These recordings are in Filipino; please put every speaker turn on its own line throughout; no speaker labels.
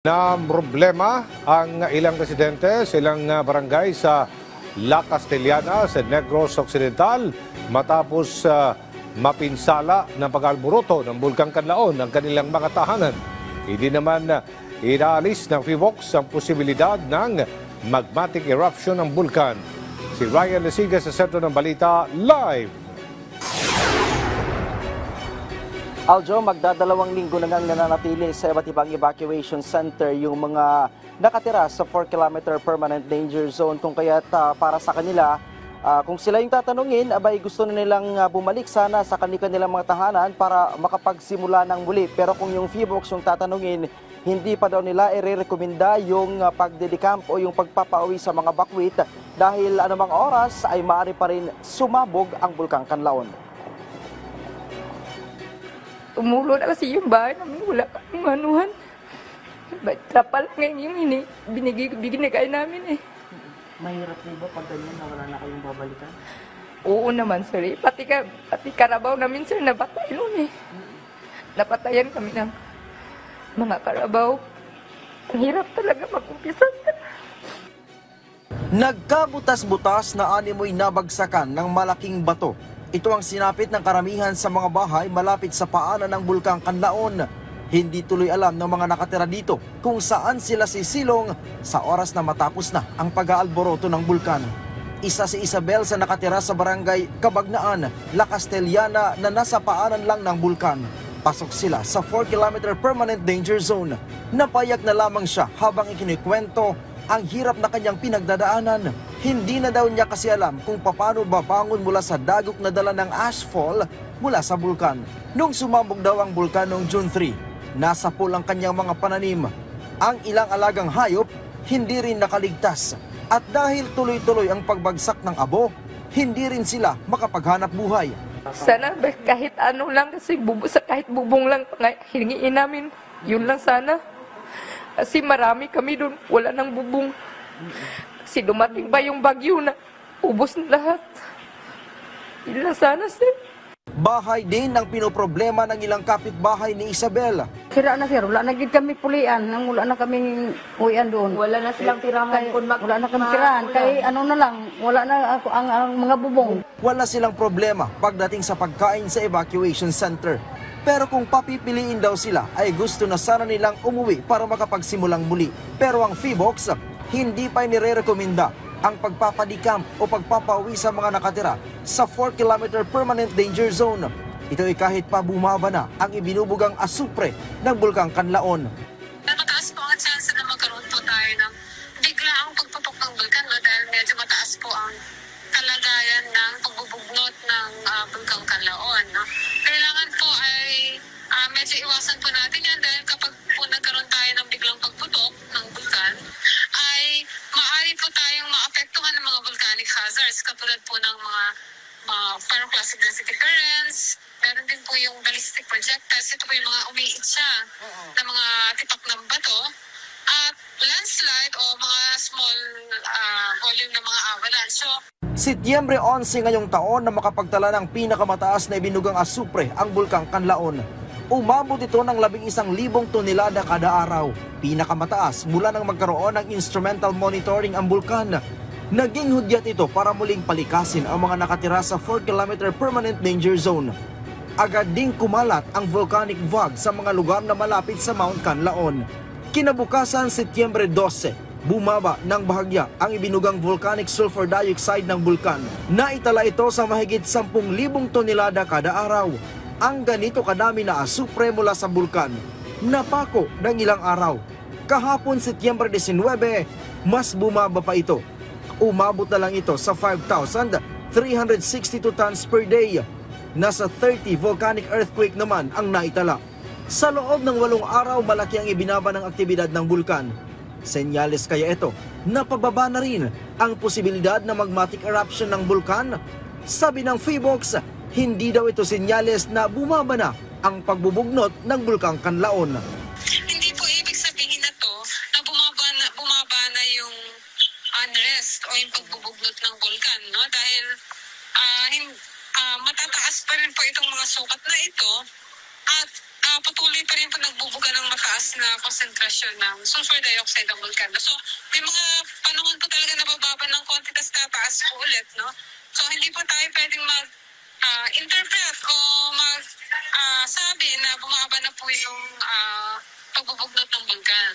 Na problema ang ilang residente sa ilang barangay sa La Castellana sa Negros Occidental matapos mapinsala ng pag-alburuto ng Bulkang Kanlaon ang kanilang mga tahanan. Hindi naman inaalis ng FIVOX ang posibilidad ng magmatic eruption ng bulkan. Si Ryan Lesiga sa Sentro ng Balita live.
Aljo, magdadalawang linggo na ngang nananatili sa iba't ibang evacuation center yung mga nakatira sa 4-kilometer permanent danger zone. Kung kaya't para sa kanila, kung sila yung tatanungin, abay gusto na nilang bumalik sana sa kanilang mga tahanan para makapagsimula ng muli. Pero kung yung FIVOX yung tatanungin, hindi pa daw nila i-rekomenda yung pagdedicamp o yung pagpapauwi sa mga bakwit dahil anumang oras ay maaari pa rin sumabog ang Bulkang Kanlaon.
Tumulo na kasi yung bahay namin, wala kang manuhan. Trapal ngayon yung binigay namin eh.
Mahirap rin ba pag ganyan na wala na kayong babalikan?
Oo naman sir, pati karabaw namin sir, napatay noon eh. Napatayan kami ng mga karabaw. Ang hirap talaga mag-umpisa.
Nagkabutas-butas na animoy nabagsakan ng malaking bato. Ito ang sinapit ng karamihan sa mga bahay malapit sa paanan ng Bulkang Kanlaon. Hindi tuloy alam ng mga nakatira dito kung saan sila sisilong sa oras na matapos na ang pag-aalboroto ng bulkan. Isa si Isabel sa nakatira sa barangay Cabagnaan, La Castellana na nasa paanan lang ng bulkan. Pasok sila sa 4-kilometer permanent danger zone. Napayak na lamang siya habang ikinikwento ang hirap na kanyang pinagdadaanan. Hindi na daw niya kasi alam kung paano babangon mula sa dagok na dala ng ashfall mula sa bulkan. Nung sumabog daw ang bulkan noong June 3, nasa pool ang kanyang mga pananim. Ang ilang alagang hayop hindi rin nakaligtas. At dahil tuloy-tuloy ang pagbagsak ng abo, hindi rin sila makapaghanap buhay.
Sana kahit ano lang kasi kahit bubong lang hingiin namin, yun lang sana. Kasi marami kami doon, wala nang bubong. Kasi dumating pa yung bagyo na ubos na lahat. Yun lang sana sir.
Bahay din ang pinoproblema ng ilang kapitbahay ni Isabel.
Sira na sir, wala na gid kami pulian, wala na kaming uwian doon.
Wala na silang tirahan.
Wala na kaming tirahan, kay ano na lang, wala na ang mga bubong.
Wala silang problema pagdating sa pagkain sa evacuation center. Pero kung papipiliin daw sila ay gusto na sana nilang umuwi para makapagsimulang muli. Pero ang FIVOX hindi pa inirekomenda ang pagpapadicamp o pagpapauwi sa mga nakatira sa 4-kilometer permanent danger zone. Ito ay kahit pa bumaba na ang ibinubugang asupre ng Bulkang Kanlaon.
Mataas po ang chance na magkaroon po tayo ng biglaang pagputok ng bulkan dahil medyo mataas po ang kalagayan ng pagbubugnot ng Bulkang Kanlaon. Kailangan po ay medyo iwasan po natin yan dahil kapag po nagkaroon tayo ng biglang pagputok ng bulkan, ay maaari po tayong maapektuhan ng mga volcanic hazards katulad po ng mga pyroclastic density currents. Meron din po yung ballistic projectiles. Ito po yung mga umiitsa na mga tipak ng bato. At landslide o mga small volume ng mga avalanche. So,
Setyembre 11 ngayong taon na makapagtala ng pinakamataas na ibinugang asupre ang Bulkang Kanlaon. Umabot ito ng 11,000 tonelada kada araw. Pinakamataas mula nang magkaroon ng instrumental monitoring ang bulkan. Naging hudyat ito para muling palikasin ang mga nakatira sa 4-kilometer permanent danger zone. Agad ding kumalat ang volcanic fog sa mga lugar na malapit sa Mount Kanlaon. Kinabukasan, Setyembre 12, bumaba ng bahagya ang ibinugang volcanic sulfur dioxide ng bulkan. Naitala ito sa mahigit 10,000 tonelada kada araw. Ang ganito kadami na asupre mula sa bulkan, napako ng ilang araw. Kahapon, Setyembre 19, mas bumaba pa ito. Umabot na lang ito sa 5,362 tons per day. Nasa 30 volcanic earthquake naman ang naitala. Sa loob ng 8 araw, malaki ang ibinaba ng aktibidad ng bulkan. Senyales kaya ito na pababa na rin ang posibilidad na magmatic eruption ng bulkan? Sabi ng FIVOX, hindi daw ito senyales na bumaba na ang pagbubugnot ng Bulkang Kanlaon.
hindi po ibig sabihin na to na bumaba na yung unrest o yung pagbubugnot ng bulkan, no? Dahil matataas pa rin po itong mga sukat na ito at patuloy pa rin po nagbubuga ng mataas na konsentrasyon ng sulfur dioxide ng bulkan. So, may mga panahon po talaga nabababa ng konti, tas tataas po ulit, no? So, hindi po tayo pwedeng interpret o sabi na bumaba na po yung pagbubugnot ng bulkan.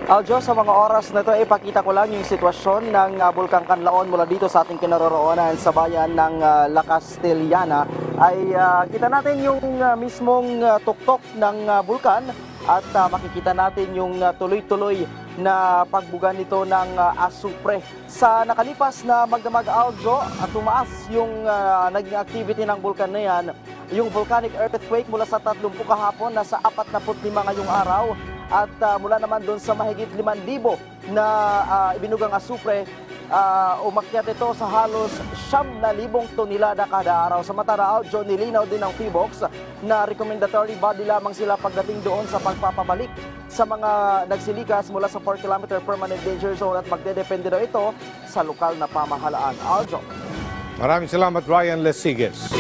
Aljo, sa mga oras na ito, ipakita ko lang yung sitwasyon ng Bulkang Kanlaon mula dito sa ating kinaroroonan sa bayan ng La Castellana. Ay kita natin yung mismong tuktok ng bulkan at makikita natin yung tuloy-tuloy na pagbuga nito ng asupre. Sa nakalipas na magdamag, Aljo, at tumaas yung naging activity ng bulkan na yan, yung volcanic earthquake mula sa 30 kahapon, nasa 45 ngayong araw. At mula naman doon sa mahigit 5,000 na ibinugang asupre, umakyat ito sa halos 9,000 tonelada kada araw. Samantala, Aljo, nilinaw din ng PHIVOLCS na recommendatory body lamang sila pagdating doon sa pagpapabalik sa mga nagsilikas mula sa 4-kilometer permanent danger zone at magdedepende daw ito sa lokal na pamahalaan. Aljo.
Maraming salamat, Ryan Lesiges.